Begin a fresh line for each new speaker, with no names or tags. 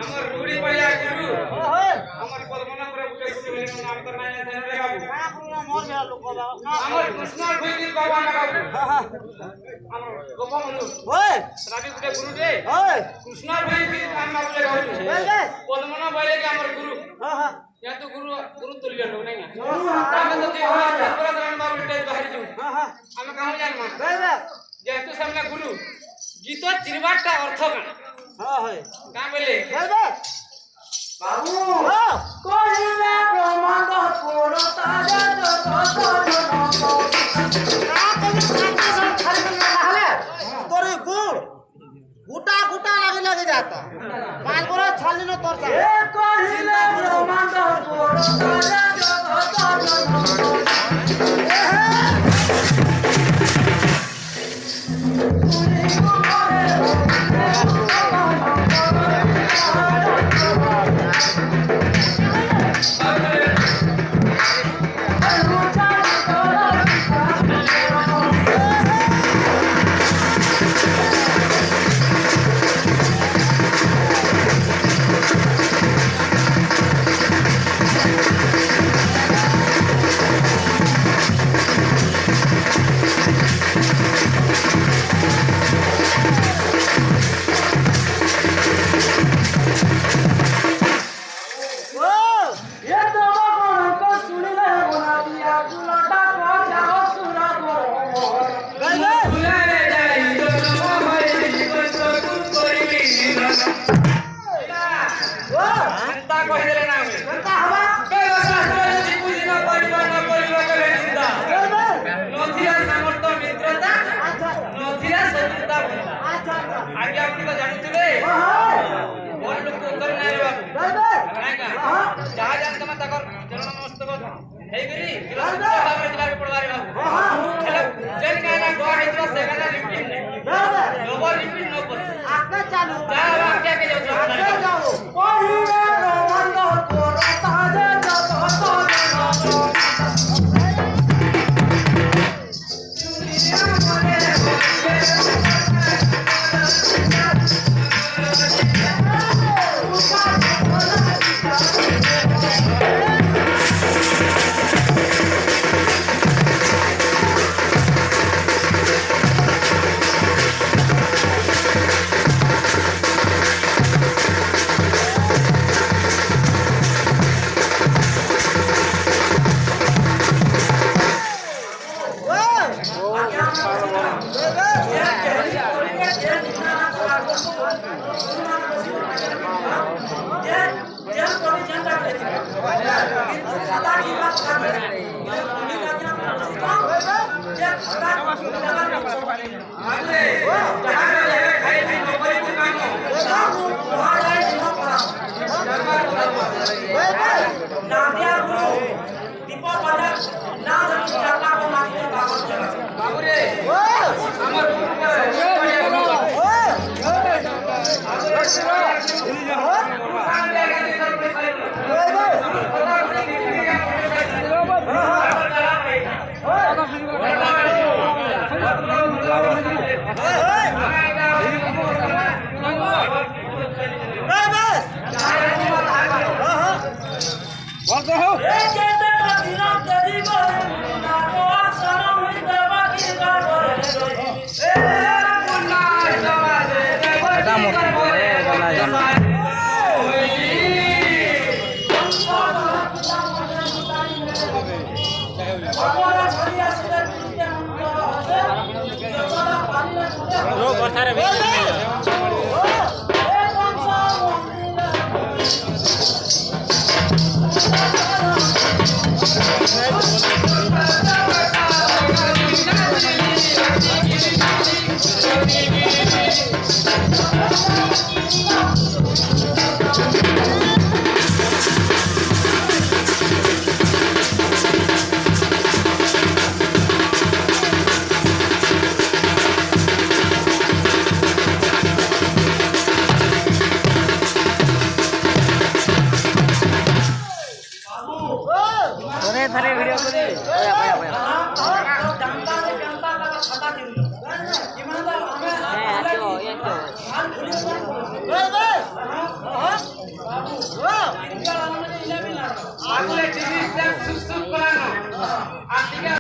আমার রুড়ি পাইয়া গুরু আমার কলমনা করে বুকে বুকে নাম তো নাই জানে রে বাবু কা পুরা মোর বেলা লোক বাবা আমার কৃষ্ণর ভইদি বাবা না বাবু আমার গোপাল হলো ওই রাবি বুকে গুরু রে ওই কৃষ্ণর ভইদি নাম বাবু রে বাবু কলমনা বইলে কি আমার গুরু या तो गुरु गुरु तुल्य लोग नहीं है हमें तो देखो पूरा तरह बाबू रे बाहर जो हमें कहां जान मा जेतु सामने गुरु गीत चिरबाटा अर्थ का हां है का बोले बाबू कोहिला ब्रह्मांड पुरता जत तोरे गुड़ गुटा गुटा लगे जाता माल को छाली न तोर ए कोहिला ब्रह्मांड पुरता जत
Hey! কোনে থালে ভিডিও করে ওয়া ভাই ভাই
জানতা রে জানতা কা ছাতা দিল ইমান দা আমি
এই তো
হাল খুলি ওই ভাই বাবু ও ইনকা মানে ইলামি না
আগলে জিনিস দেখ সুস্থ